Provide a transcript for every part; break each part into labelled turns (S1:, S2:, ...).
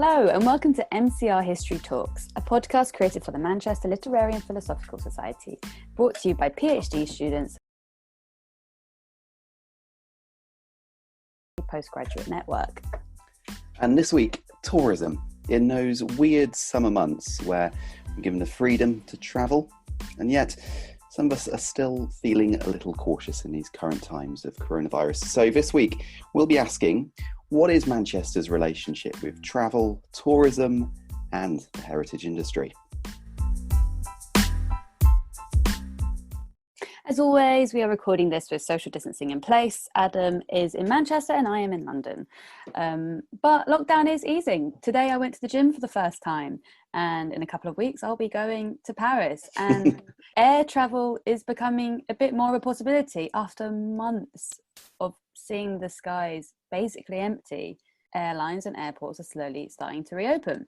S1: Hello and welcome to MCR History Talks, a podcast created for the Manchester Literary and Philosophical Society, brought to you by PhD students postgraduate network.
S2: And this week, tourism. In those weird summer months where we're given the freedom to travel, and yet some of us are still feeling a little cautious in these current times of coronavirus. So this week, we'll be asking, what is Manchester's relationship with travel, tourism, and the heritage industry?
S1: As always, we are recording this with social distancing in place. Adam is in Manchester and I am in London. But lockdown is easing. Today I went to the gym for the first time, and in a couple of weeks I'll be going to Paris. And air travel is becoming a bit more of a possibility after months of seeing the skies basically empty. Airlines and airports are slowly starting to reopen.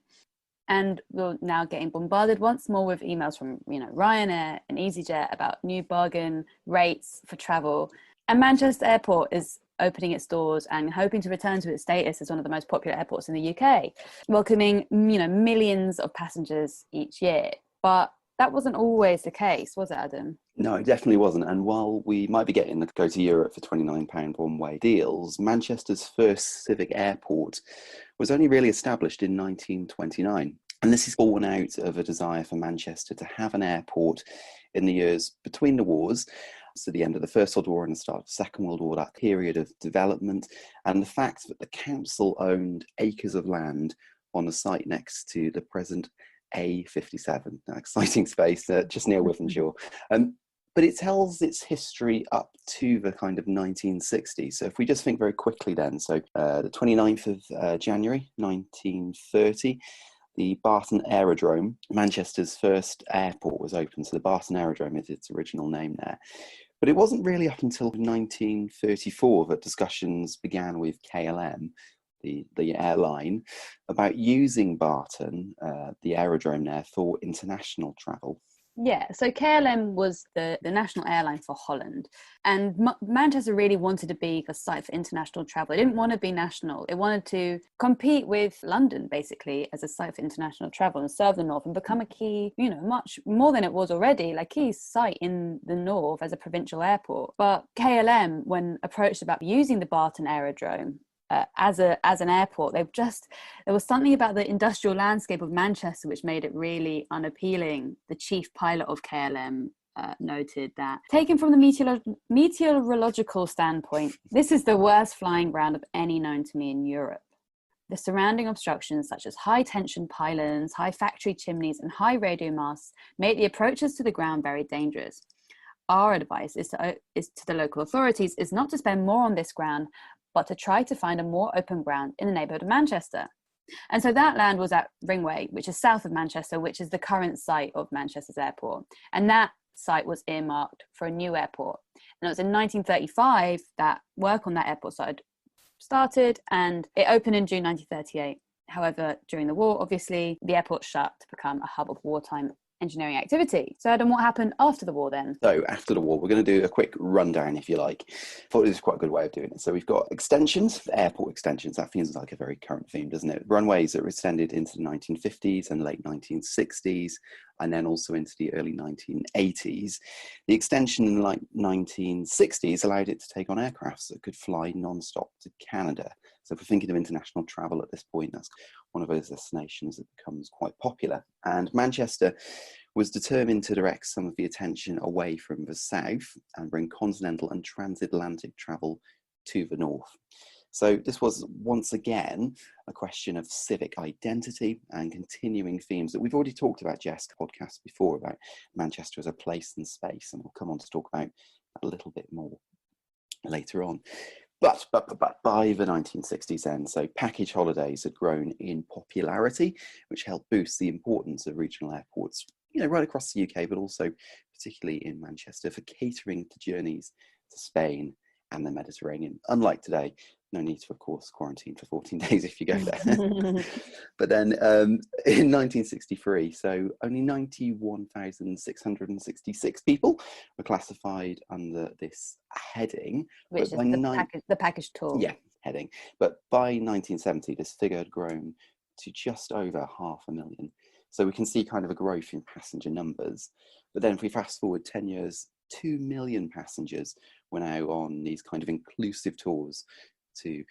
S1: And we're now getting bombarded once more with emails from, Ryanair and EasyJet about new bargain rates for travel. And Manchester Airport is opening its doors and hoping to return to its status as one of the most popular airports in the UK, welcoming, millions of passengers each year. But that wasn't always the case, was it, Adam?
S2: No, it definitely wasn't. And while we might be getting the go to Europe for £29 one-way deals, Manchester's first civic airport was only really established in 1929. And this is born out of a desire for Manchester to have an airport in the years between the wars, so the end of the First World War and the start of the Second World War, that period of development, and the fact that the council owned acres of land on the site next to the present A57, an exciting space just near Wythenshawe. But it tells its history up to the kind of 1960s. So if we just think very quickly then, so the 29th of January 1930, the Barton Aerodrome, Manchester's first airport, was opened. So the Barton Aerodrome is its original name there. But it wasn't really up until 1934 that discussions began with KLM, the airline, about using Barton, the aerodrome there, for international travel.
S1: Yeah, so KLM was the national airline for Holland, and Manchester really wanted to be a site for international travel. It didn't want to be national. It wanted to compete with London, basically, as a site for international travel and serve the North and become a key, much more than it was already, like key site in the North as a provincial airport. But KLM, when approached about using the Barton Aerodrome as an airport, there was something about the industrial landscape of Manchester which made it really unappealing. The chief pilot of KLM noted that, taken from the meteorological standpoint, this is the worst flying ground of any known to me in Europe. The surrounding obstructions, such as high tension pylons, high factory chimneys, and high radio masts, make the approaches to the ground very dangerous. Our advice is to the local authorities is not to spend more on this ground, but to try to find a more open ground in the neighbourhood of Manchester. And so that land was at Ringway, which is south of Manchester, which is the current site of Manchester's airport. And that site was earmarked for a new airport. And it was in 1935 that work on that airport site started, and it opened in June 1938. However, during the war, obviously, the airport shut to become a hub of wartime engineering activity. So Adam, what happened after the war then?
S2: So after the war, we're going to do a quick rundown, if you like. I thought this is quite a good way of doing it. So we've got extensions, airport extensions. That feels like a very current theme, doesn't it? Runways that were extended into the 1950s and late 1960s, and then also into the early 1980s. The extension in the late 1960s allowed it to take on aircrafts that could fly non-stop to Canada. So if we're thinking of international travel at this point, that's one of those destinations that becomes quite popular. And Manchester was determined to direct some of the attention away from the south and bring continental and transatlantic travel to the north. So this was once again a question of civic identity and continuing themes that we've already talked about, Jess, podcasts before, about Manchester as a place and space, and we'll come on to talk about that a little bit more later on. But by the 1960s then, so package holidays had grown in popularity, which helped boost the importance of regional airports, right across the UK, but also particularly in Manchester, for catering to journeys to Spain and the Mediterranean. Unlike today, no need to, of course, quarantine for 14 days if you go there. But then in 1963, so only 91,666 people were classified under this heading.
S1: Which is the package tour.
S2: Yeah, heading. But by 1970, this figure had grown to just over 500,000. So we can see kind of a growth in passenger numbers. But then if we fast forward 10 years, 2 million passengers were now on these kind of inclusive tours to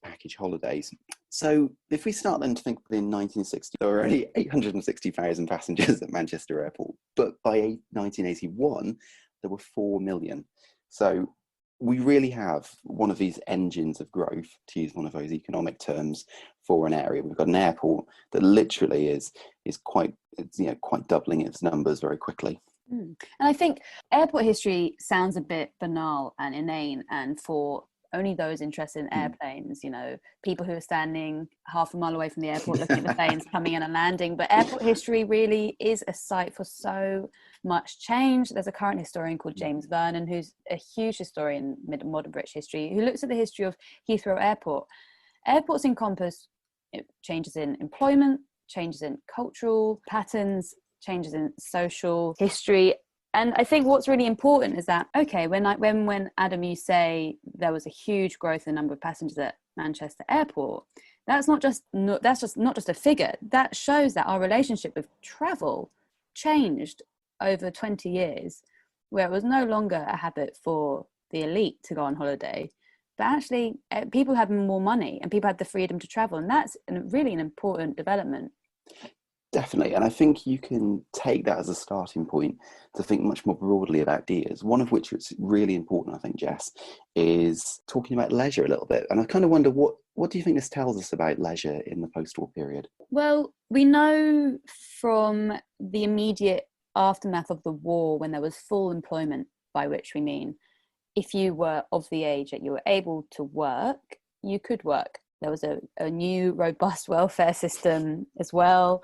S2: package holidays. So if we start then to think within 1960, there were only 860,000 passengers at Manchester Airport. But by 1981, there were 4 million. So we really have one of these engines of growth, to use one of those economic terms, for an area. We've got an airport that literally is quite doubling its numbers very quickly.
S1: And I think airport history sounds a bit banal and inane, and for only those interested in airplanes, people who are standing half a mile away from the airport looking at the planes coming in and landing. But airport history really is a site for so much change. There's a current historian called James Vernon, who's a huge historian in modern British history, who looks at the history of Heathrow Airport. Airports encompass changes in employment, changes in cultural patterns, changes in social history. And I think what's really important is that, okay, when Adam, you say there was a huge growth in the number of passengers at Manchester Airport, that's not just a figure. That shows that our relationship with travel changed over 20 years, where it was no longer a habit for the elite to go on holiday, but actually people had more money and people had the freedom to travel. And that's really an important development.
S2: Definitely. And I think you can take that as a starting point to think much more broadly about ideas. One of which is really important, I think, Jess, is talking about leisure a little bit. And I kind of wonder, what do you think this tells us about leisure in the post-war period?
S1: Well, we know from the immediate aftermath of the war, when there was full employment, by which we mean if you were of the age that you were able to work, you could work. There was a new robust welfare system as well.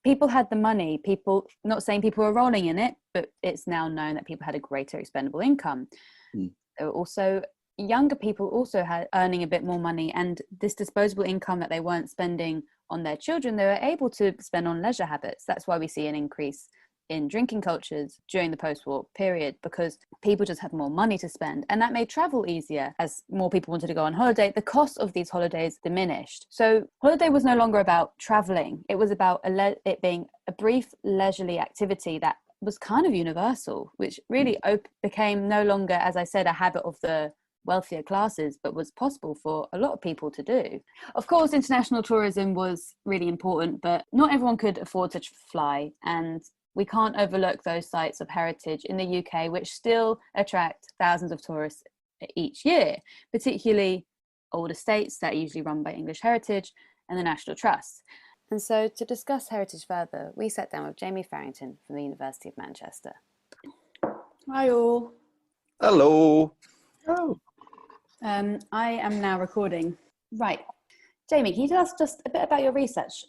S1: People had the money. People, not saying people were rolling in it, but it's now known that people had a greater expendable income. There were also younger people also had earning a bit more money, and this disposable income that they weren't spending on their children, they were able to spend on leisure habits. That's why we see an increase in drinking cultures during the post-war period, because people just had more money to spend, and that made travel easier. As more people wanted to go on holiday, the cost of these holidays diminished. So holiday was no longer about traveling. It was about it being a brief leisurely activity that was kind of universal, which really became no longer, as I said, a habit of the wealthier classes, but was possible for a lot of people to do. Of course, international tourism was really important, but not everyone could afford to fly, and we can't overlook those sites of heritage in the UK, which still attract thousands of tourists each year, particularly old estates that are usually run by English Heritage and the National Trust. And so to discuss heritage further, we sat down with Jamie Farrington from the University of Manchester. Hi all.
S2: Hello.
S3: Oh.
S1: I am now recording. Right. Jamie, can you tell us just a bit about your research?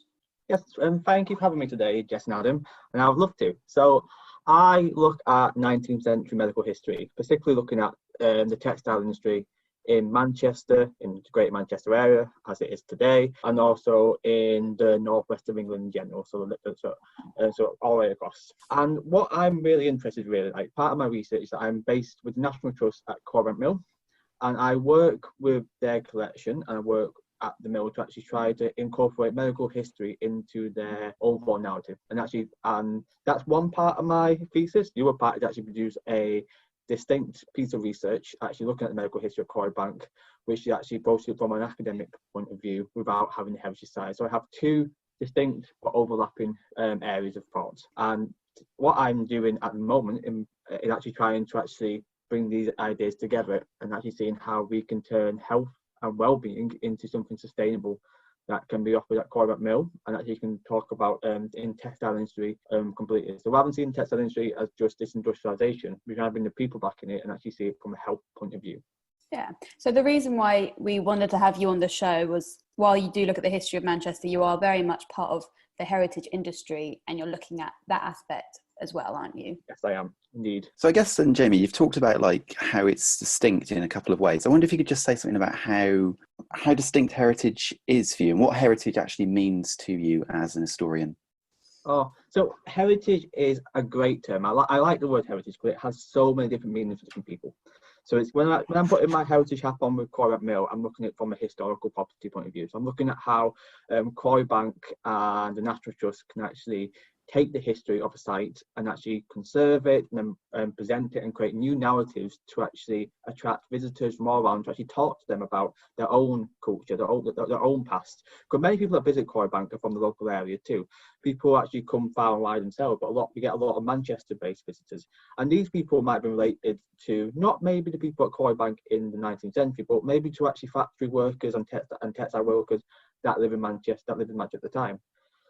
S3: Yes, and thank you for having me today, Jess and Adam, and I would love to. So I look at 19th century medical history, particularly looking at the textile industry in Manchester, in the Greater Manchester area, as it is today, and also in the northwest of England in general, so all the way across. And what I'm really interested in, like part of my research is that I'm based with the National Trust at Corbank Mill, and I work with their collection, and I work at the mill to actually try to incorporate medical history into their overall narrative. And that's one part of my thesis. The other part is actually produce a distinct piece of research, actually looking at the medical history of Corbank, which is actually posted from an academic point of view without having the heritage side. So I have two distinct but overlapping areas of thought. And what I'm doing at the moment is actually trying to actually bring these ideas together and actually seeing how we can turn health and well-being into something sustainable that can be offered at Corbank Mill, and actually you can talk about in textile industry completely. So rather than seeing the textile industry as just this industrialization, we can bring the people back in it and actually see it from a health point of view.
S1: Yeah. So the reason why we wanted to have you on the show was, while you do look at the history of Manchester, you are very much part of the heritage industry, and you're looking at that aspect as well, aren't you?
S3: Yes, I am, indeed.
S2: So I guess then, Jamie, you've talked about like how it's distinct in a couple of ways. I wonder if you could just say something about how distinct heritage is for you and what heritage actually means to you as an historian.
S3: Oh, so heritage is a great term. I like the word heritage, but it has so many different meanings for different people. So it's when I'm putting my heritage hat on with Quarry Mill, I'm looking at it from a historical property point of view. So I'm looking at how Quarry Bank and the National Trust can actually take the history of a site and actually conserve it and then present it and create new narratives to actually attract visitors from all around to actually talk to them about their own culture, their own past. Because many people that visit Quarry Bank are from the local area too. People actually come far and wide themselves, but we get a lot of Manchester-based visitors. And these people might be related to not maybe the people at Quarry Bank in the 19th century, but maybe to actually factory workers and textile workers that live in Manchester at the time.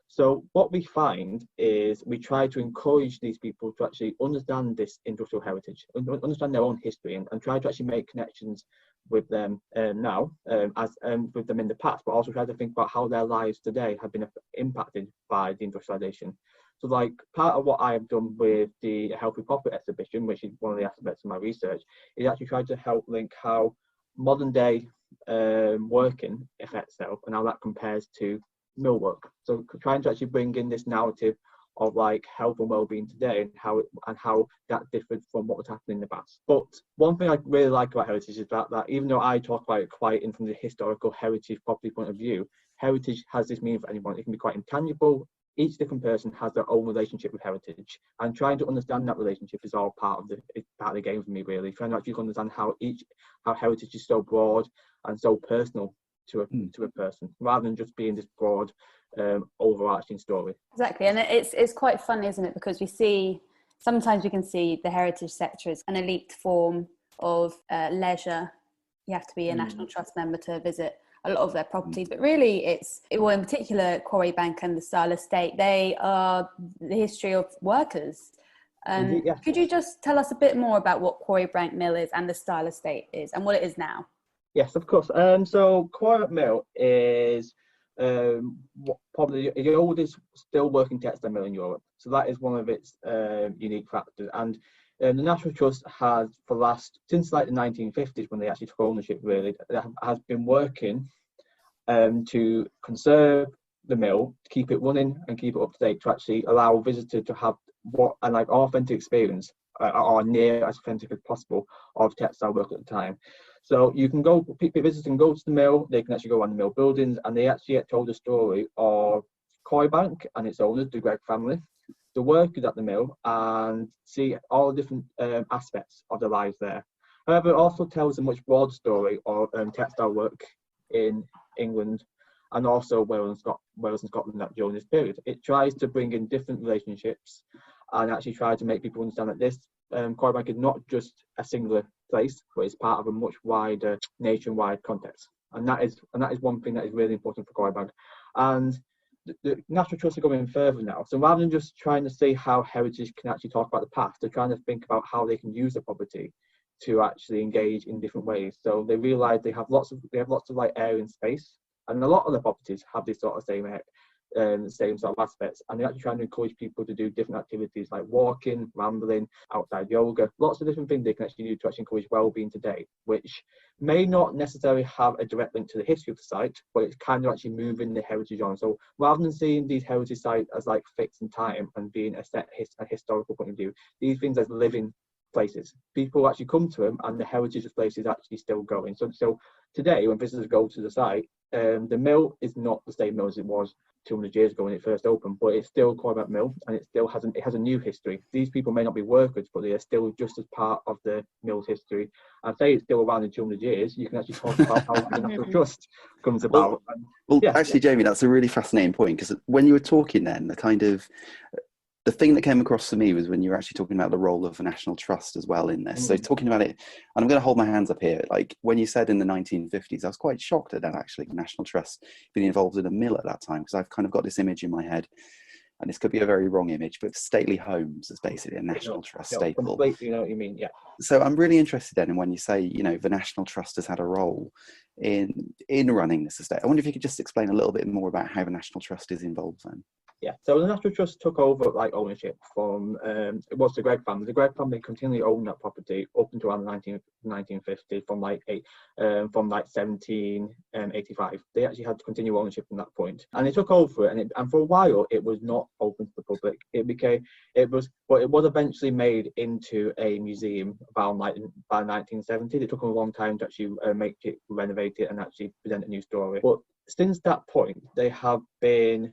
S3: So what we find is we try to encourage these people to actually understand this industrial heritage, understand their own history, and try to actually make connections with them now, as with them in the past, but also try to think about how their lives today have been impacted by the industrialization. So like part of what I have done with the Healthy Profit exhibition, which is one of the aspects of my research, is actually try to help link how modern day working affects health and how that compares to mill work. So trying to actually bring in this narrative of like health and well-being today and how that differed from what was happening in the past. But one thing I really like about heritage is that even though I talk about it quite in from the historical heritage property point of view, heritage has this meaning for anyone. It can be quite intangible. Each different person has their own relationship with heritage, and trying to understand that relationship is all part of the game for me, really. Trying to actually understand how heritage is so broad and so personal to a person, rather than just being this broad overarching story.
S1: Exactly, and it's quite fun, isn't it? Because sometimes we can see the heritage sector as an elite form of leisure. You have to be a National Trust member to visit a lot of their properties, but really in particular Quarry Bank and the Style Estate, they are the history of workers. Yes. Could you just tell us a bit more about what Quarry Bank Mill is and the Style Estate is and what it is now?
S3: Yes, of course. So Quarry Mill is probably the oldest still working textile mill in Europe. So that is one of its unique factors. And the National Trust has, since like the 1950s, when they actually took ownership, really, has been working to conserve the mill, to keep it running and keep it up to date, to actually allow visitors to have an authentic experience, or near as authentic as possible, of textile work at the time. So you can visitors can go to the mill, they can actually go on the mill buildings, and they actually get told the story of Quarry Bank and its owners, the Gregg family, the workers at the mill, and see all the different aspects of their lives there. However, it also tells a much broader story of textile work in England and also Wales and Scotland during this period. It tries to bring in different relationships and actually try to make people understand that this Quarry Bank is not just a singular place, but it's part of a much wider nationwide context. And that is one thing that is really important for Quarry Bank. And the National Trust are going further now. So rather than just trying to see how heritage can actually talk about the past, they're trying to think about how they can use the property to actually engage in different ways. So they realise they have lots of like area and space, and a lot of the properties have this sort of same sort of aspects, and they're actually trying to encourage people to do different activities like walking, rambling, outside yoga, lots of different things they can actually do to actually encourage well-being today, which may not necessarily have a direct link to the history of the site, but it's kind of actually moving the heritage on. So rather than seeing these heritage sites as like fixed in time and being a historical point of view, these things as living places. People actually come to them, and the heritage of the place is actually still going. So today, when visitors go to the site, the mill is not the same mill as it was 200 years ago when it first opened, but it's still Quarry Bank Mill, and it still has a new history. These people may not be workers, but they are still just as part of the mill's history. And say it's still around in 200 years, you can actually talk about how the National Trust comes about.
S2: Actually, Jamie, that's a really fascinating point, because when you were talking then, the thing that came across to me was when you were actually talking about the role of a National Trust as well in this. So talking about it, and I'm going to hold my hands up here, like when you said in the 1950s, I was quite shocked at that, actually, the National Trust being involved in a mill at that time, because I've kind of got this image in my head, and this could be a very wrong image, but stately homes is basically a National Trust staple.
S3: Completely, you know what you mean, yeah.
S2: So I'm really interested then in when you say, the National Trust has had a role in running this estate. I wonder if you could just explain a little bit more about how the National Trust is involved then.
S3: Yeah, so the National Trust took over like ownership from it was the Gregg family. The Gregg family continually owned that property up until around 1950, from like 1785. They actually had to continue ownership from that point, and they took over it. And for a while, it was not open to the public. It was eventually made into a museum by 1970. It took them a long time to actually make it, renovate it, and actually present a new story. But since that point, they have been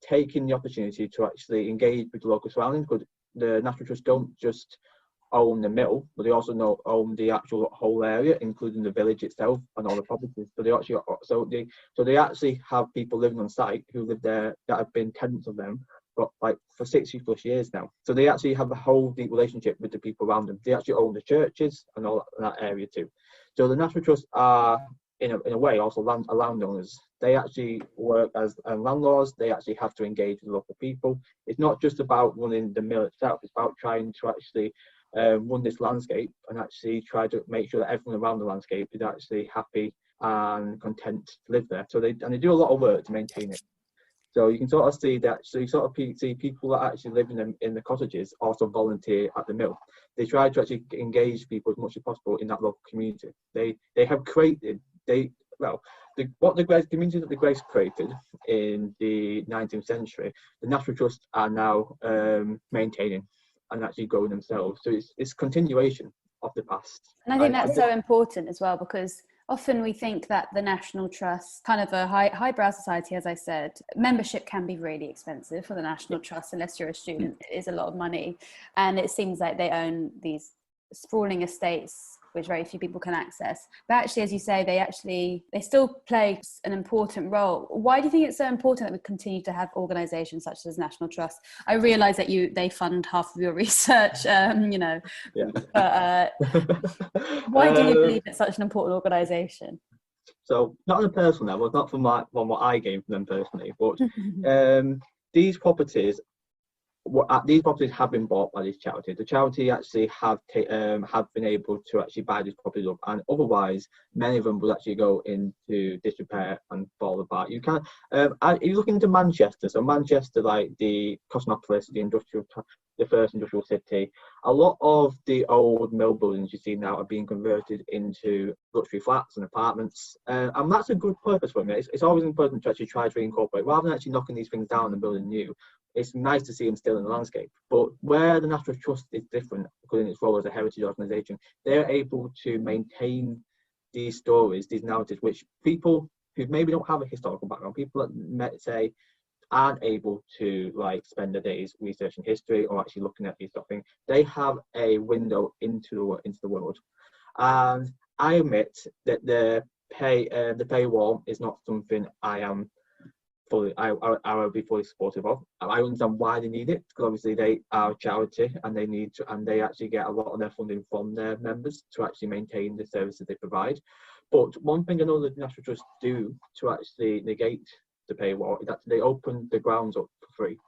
S3: taking the opportunity to actually engage with the local surroundings, because the National Trust don't just own the mill, but they also own the actual whole area, including the village itself and all the properties. So they actually have people living on site who live there that have been tenants of them for 60 plus years now. So they actually have a whole deep relationship with the people around them. They actually own the churches and all that area too. So the National Trust are in a way also landowners. They actually work as landlords. They actually have to engage with local people. It's not just about running the mill itself. It's about trying to actually run this landscape and actually try to make sure that everyone around the landscape is actually happy and content to live there. So they do a lot of work to maintain it. So you can sort of see that. So you sort of see people that actually live in the cottages also volunteer at the mill. They try to actually engage people as much as possible in that local community. They have created the community that the Greggs created in the 19th century. The National Trust are now maintaining and actually growing themselves. So it's continuation of the past.
S1: And I think that's so important as well, because often we think that the National Trust, kind of a highbrow society, as I said, membership can be really expensive for the National Trust unless you're a student. It is a lot of money. And it seems like they own these sprawling estates which very few people can access. But actually, as you say, they still play an important role. Why do you think it's so important that we continue to have organisations such as National Trust? I realise that they fund half of your research,
S3: Yeah.
S1: But why do you believe it's such an important organisation?
S3: So, not on a personal level, not from what I gained from them personally, but these properties have been bought by this charity. The charity actually have been able to actually buy these properties up, and otherwise many of them will actually go into disrepair and fall apart. You can you look into Manchester. So Manchester, like the Cosmopolis, the first industrial city, a lot of the old mill buildings you see now are being converted into luxury flats and apartments, and that's a good purpose for me. It's always important to actually try to incorporate, rather than actually knocking these things down and building new. It's nice to see them still in the landscape. But where the National Trust is different, including its role as a heritage organisation, they're able to maintain these stories, these narratives, which people who maybe don't have a historical background, people that say aren't able to spend their days researching history or actually looking at these sort of things, they have a window into the world. And I admit that the paywall is not something I would be fully supportive of. I understand why they need it, because obviously they are a charity and they actually get a lot of their funding from their members to actually maintain the services they provide. But one thing I know that the National Trust do to actually negate the paywall is that they open the grounds up for free.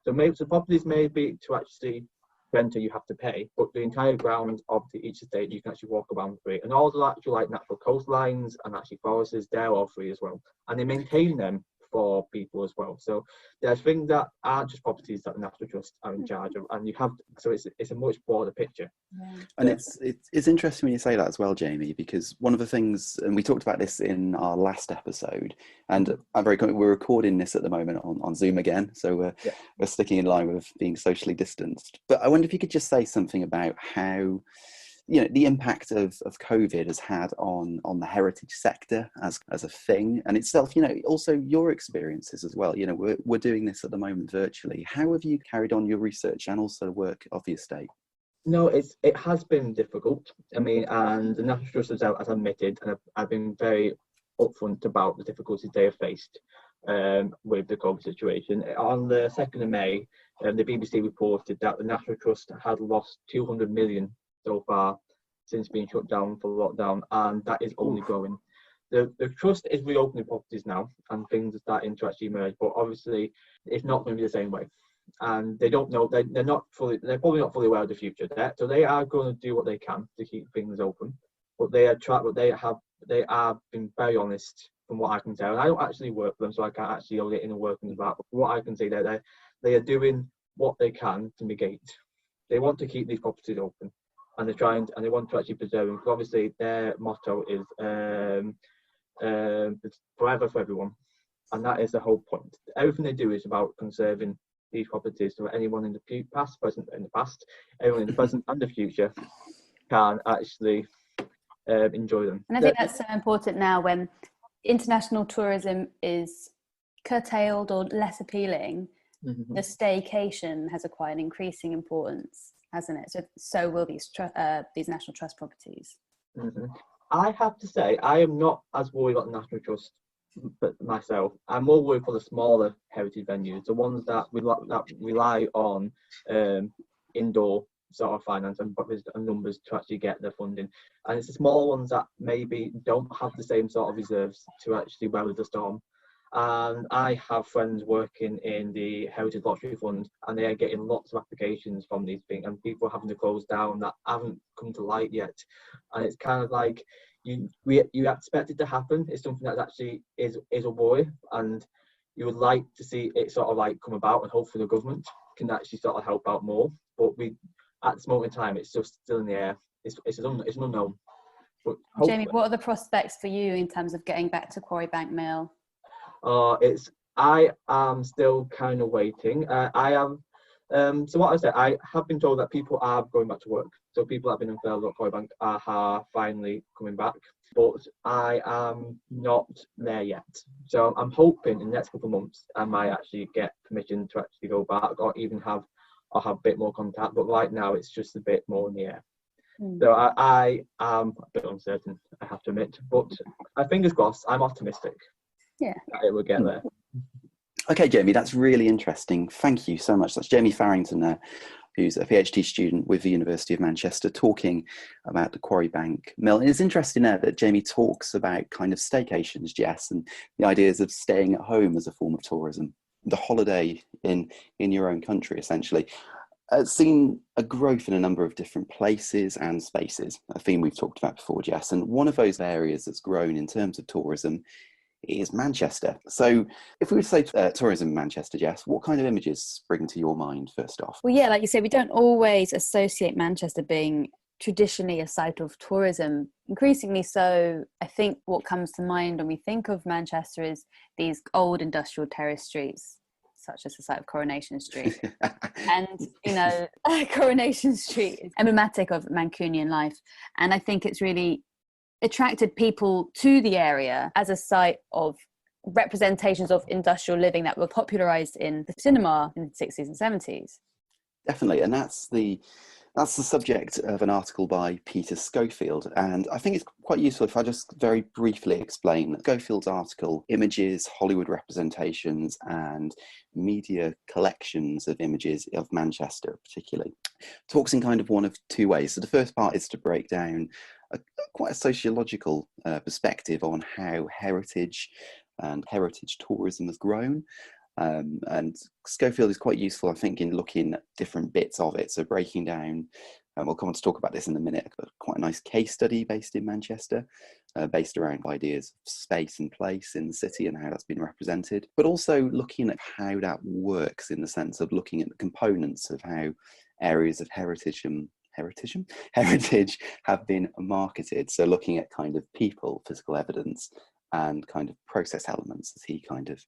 S3: So properties may be to actually renter you have to pay, but the entire grounds of each estate you can actually walk around free, and all the actual natural coastlines and actually forests, they're all free as well, and they maintain them for people as well. So there's things that aren't just properties that the National Trust are in charge of, and it's a much broader picture.
S2: Yeah. And it's interesting when you say that as well, Jamie, because one of the things, and we talked about this in our last episode, and we're recording this at the moment on Zoom again, so we're sticking in line with being socially distanced. But I wonder if you could just say something about how the impact of COVID has had on the heritage sector as a thing and itself, also your experiences as well. We're doing this at the moment virtually. How have you carried on your research and also work of the estate?
S3: No, it has been difficult. I mean, and the National Trust has admitted, and I've been very upfront about the difficulties they have faced with the COVID situation. On the 2nd of May, the BBC reported that the National Trust had lost 200 million so far since being shut down for lockdown, and that is only growing. The trust is reopening properties now, and things are starting to actually emerge, but obviously it's not going to be the same way. And they don't know, they're probably not fully aware of the future there, so they are going to do what they can to keep things open. But they have been very honest from what I can tell. And I don't actually work for them, so I can't actually know the inner workings about. But from what I can see, they are doing what they can to negate. They want to keep these properties open, and they want to actually preserve them. Because obviously, their motto is it's forever for everyone, and that is the whole point. Everything they do is about conserving these properties, so anyone in the past, present, and the past, everyone in the present and the future can actually enjoy them.
S1: And I think that's so important now when international tourism is curtailed or less appealing.
S3: Mm-hmm.
S1: The staycation has acquired increasing importance, hasn't it? So will these National Trust properties.
S3: Mm-hmm. I have to say, I am not as worried about the National Trust but myself. I'm more worried for the smaller heritage venues, the ones that rely on indoor sort of finance and numbers to actually get their funding. And it's the smaller ones that maybe don't have the same sort of reserves to actually weather the storm. And I have friends working in the Heritage Lottery Fund, and they are getting lots of applications from these things, and people are having to close down that haven't come to light yet. And it's kind of like you expect it to happen. It's something that actually is a worry, and you would like to see it sort of like come about, and hopefully the government can actually sort of help out more. But at this moment in time, it's just still in the air. It's an unknown. But
S1: Jamie, what are the prospects for you in terms of getting back to Quarry Bank Mill?
S3: I am still kind of waiting. I am. So what I said, I have been told that people are going back to work. So people that have been on furlough at Quarry Bank are finally coming back. But I am not there yet. So I'm hoping in the next couple of months I might actually get permission to actually go back, or even have a bit more contact. But right now it's just a bit more in the air. So I am a bit uncertain, I have to admit. But fingers crossed, I'm optimistic.
S1: Yeah,
S3: it will get there.
S2: Okay, Jamie, that's really interesting. Thank you so much. That's Jamie Farrington, who's a PhD student with the University of Manchester, talking about the Quarry Bank Mill. And it's interesting there that Jamie talks about kind of staycations, Jess, and the ideas of staying at home as a form of tourism, the holiday in your own country, essentially. It's seen a growth in a number of different places and spaces, a theme we've talked about before, Jess. And one of those areas that's grown in terms of tourism is Manchester. So if we were to say tourism in Manchester, Jess, what kind of images spring to your mind first off?
S1: Well, yeah, like you say, we don't always associate Manchester being traditionally a site of tourism. Increasingly so, I think what comes to mind when we think of Manchester is these old industrial terrace streets, such as the site of Coronation Street. And, Coronation Street is emblematic of Mancunian life. And I think it's really attracted people to the area as a site of representations of industrial living that were popularized in the cinema in the 60s and 70s.
S2: Definitely, and that's the subject of an article by Peter Schofield, and I think it's quite useful if I just very briefly explain Schofield's article. Images, Hollywood representations, and media collections of images of Manchester particularly talks in kind of one of two ways. So the first part is to break down quite a sociological perspective on how heritage and heritage tourism has grown. And Schofield is quite useful, I think, in looking at different bits of it. So breaking down, we'll come on to talk about this in a minute, but quite a nice case study based in Manchester, based around ideas of space and place in the city and how that's been represented, but also looking at how that works in the sense of looking at the components of how areas of heritage have been marketed. So looking at kind of people, physical evidence, and kind of process elements, as he kind of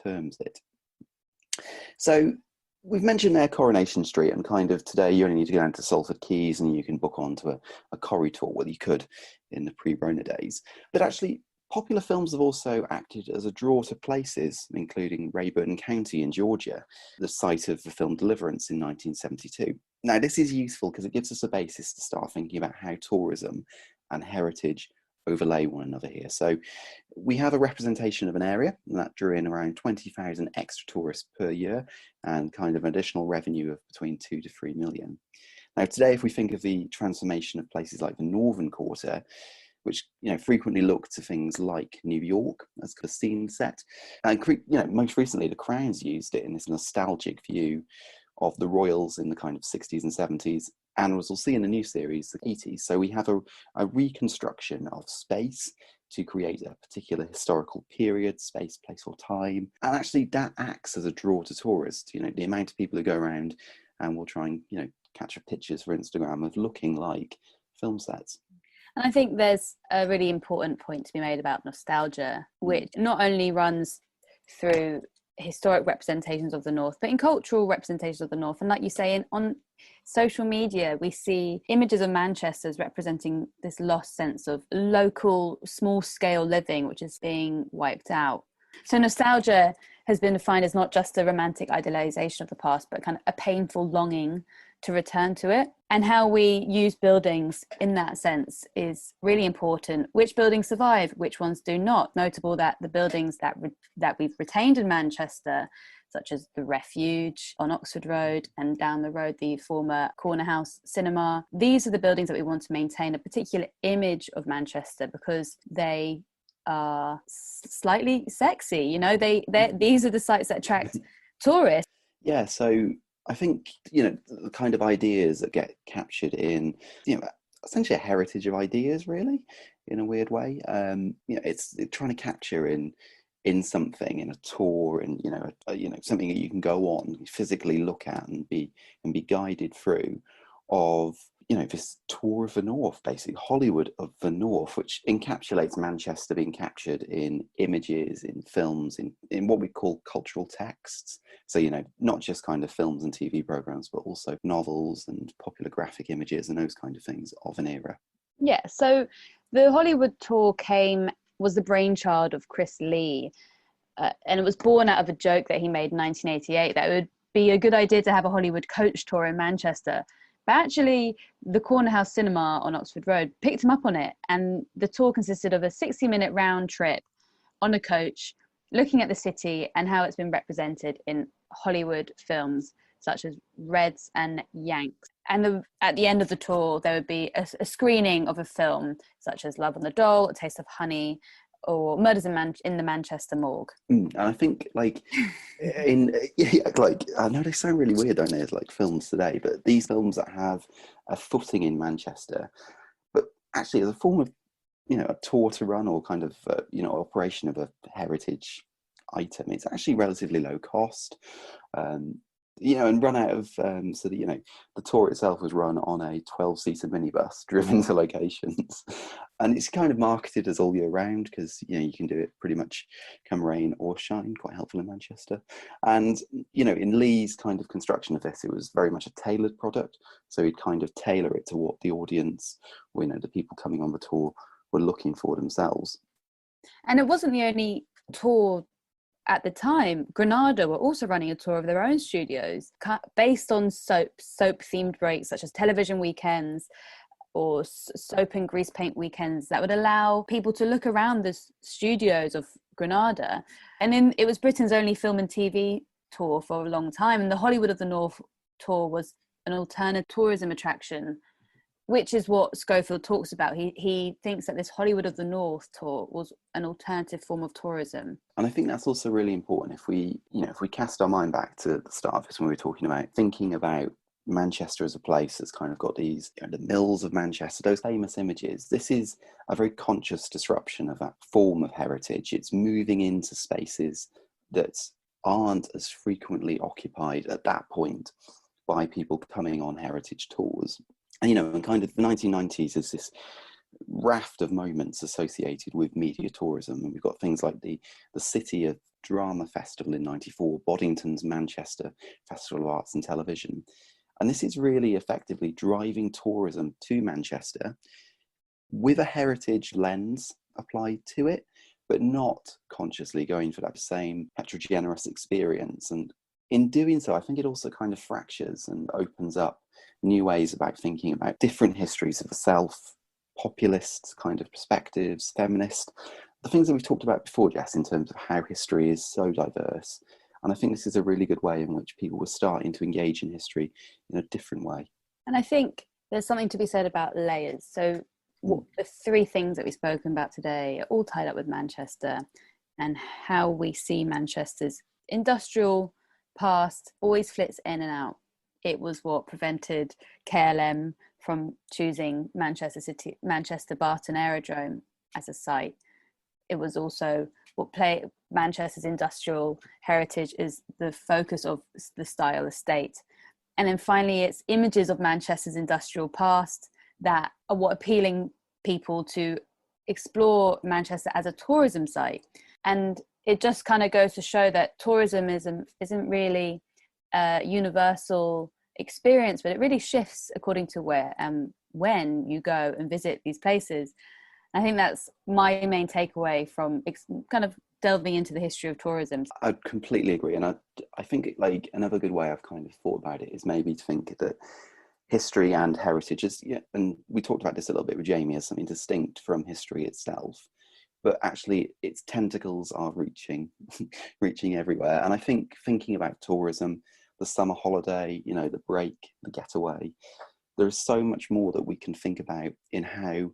S2: terms it. So we've mentioned there Coronation Street, and kind of today you only need to go down to Salford Quays and you can book onto a corrie tour, well, you could in the pre-Rona days. But actually, popular films have also acted as a draw to places, including Rayburn County in Georgia, the site of the film Deliverance in 1972. Now, this is useful because it gives us a basis to start thinking about how tourism and heritage overlay one another here. So we have a representation of an area that drew in around 20,000 extra tourists per year and kind of an additional revenue of between 2 to 3 million. Now, today, if we think of the transformation of places like the Northern Quarter, which frequently look to things like New York as a scene set, and most recently the Crown's used it in this nostalgic view of the royals in the kind of 60s and 70s, and as we'll see in the new series, the 80s. So we have a reconstruction of space to create a particular historical period, space, place or time. And actually that acts as a draw to tourists. The amount of people who go around and will try and, capture pictures for Instagram of looking like film sets.
S1: And I think there's a really important point to be made about nostalgia, which not only runs through historic representations of the North, but in cultural representations of the North. And like you say, on social media, we see images of Manchester as representing this lost sense of local, small-scale living, which is being wiped out. So nostalgia has been defined as not just a romantic idealization of the past, but kind of a painful longing to return to it. And how we use buildings in that sense is really important. Which buildings survive, which ones do not. Notable that the buildings that we've retained in Manchester, such as the Refuge on Oxford Road, and down the road the former Corner House Cinema, these are the buildings that we want to maintain a particular image of Manchester because they are slightly sexy. These are the sites that attract tourists.
S2: Yeah, so I think, the kind of ideas that get captured in, essentially a heritage of ideas, really, in a weird way. It's trying to capture in something, in a tour, and something that you can go on, physically look at, and be guided through, of this tour of the North, basically Hollywood of the North, which encapsulates Manchester being captured in images, in films, in what we call cultural texts. So, not just kind of films and TV programs, but also novels and popular graphic images and those kind of things of an era.
S1: Yeah, so the Hollywood tour was the brainchild of Chris Lee, and it was born out of a joke that he made in 1988 that it would be a good idea to have a Hollywood coach tour in Manchester. But actually, the Corner House Cinema on Oxford Road picked him up on it, and the tour consisted of a 60-minute round trip on a coach, looking at the city and how it's been represented in Hollywood films such as Reds and Yanks. And at the end of the tour, there would be a screening of a film such as Love on the Dole, A Taste of Honey, or Murders in the Manchester Morgue.
S2: And I think, I know they sound really weird, don't they, as films today, but these films that have a footing in Manchester, but actually as a form of, a tour to run, or kind of, operation of a heritage item, it's actually relatively low cost. And run out of, the tour itself was run on a 12-seater minibus driven to locations. And it's kind of marketed as all year round because, you can do it pretty much come rain or shine, quite helpful in Manchester. And, in Lee's kind of construction of this, it was very much a tailored product. So he'd kind of tailor it to what the audience, the people coming on the tour were looking for themselves.
S1: And it wasn't the only tour. At the time, Granada were also running a tour of their own studios based on soap-themed breaks, such as television weekends or soap and grease paint weekends that would allow people to look around the studios of Granada. And it was Britain's only film and TV tour for a long time, and the Hollywood of the North tour was an alternate tourism attraction, which is what Schofield talks about. He thinks that this Hollywood of the North tour was an alternative form of tourism.
S2: And I think that's also really important if we cast our mind back to the start of this, when we were talking about thinking about Manchester as a place that's kind of got these, the mills of Manchester, those famous images. This is a very conscious disruption of that form of heritage. It's moving into spaces that aren't as frequently occupied at that point by people coming on heritage tours. And, and kind of the 1990s is this raft of moments associated with media tourism. And we've got things like the City of Drama Festival in 94, Boddington's Manchester Festival of Arts and Television. And this is really effectively driving tourism to Manchester with a heritage lens applied to it, but not consciously going for that same heterogeneous experience. And in doing so, I think it also kind of fractures and opens up new ways about thinking about different histories of the self, populist kind of perspectives, feminist, the things that we've talked about before, Jess, in terms of how history is so diverse. And I think this is a really good way in which people were starting to engage in history in a different way.
S1: And I think there's something to be said about layers. So the three things that we've spoken about today are all tied up with Manchester and how we see Manchester's industrial past always flits in and out. It was what prevented KLM from choosing Manchester Barton Aerodrome as a site. it was also Manchester's industrial heritage is the focus of the style estate. And then finally, it's images of Manchester's industrial past that are what appealing people to explore Manchester as a tourism site. And it just kind of goes to show that tourism isn't really a universal experience, but it really shifts according to where and when you go and visit these places. I think that's my main takeaway from kind of delving into the history of tourism.
S2: I completely agree. And I think like another good way I've kind of thought about it is maybe to think that history and heritage is, and we talked about this a little bit with Jamie, as something distinct from history itself, but actually its tentacles are reaching everywhere. And I think thinking about tourism, the summer holiday, the break, the getaway, there is so much more that we can think about in how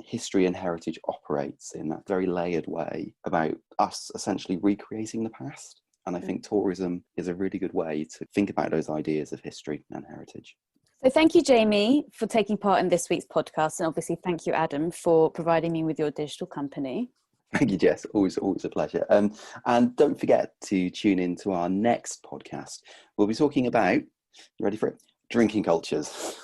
S2: history and heritage operates in that very layered way about us essentially recreating the past. And I think tourism is a really good way to think about those ideas of history and heritage.
S1: So thank you, Jamie, for taking part in this week's podcast. And obviously, thank you, Adam, for providing me with your digital company.
S2: Thank you, Jess. Always a pleasure. And don't forget to tune in to our next podcast. We'll be talking about, you ready for it? Drinking cultures.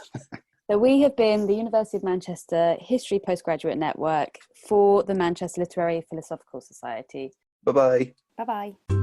S1: So we have been the University of Manchester History Postgraduate Network for the Manchester Literary Philosophical Society.
S2: Bye-bye.
S1: Bye-bye.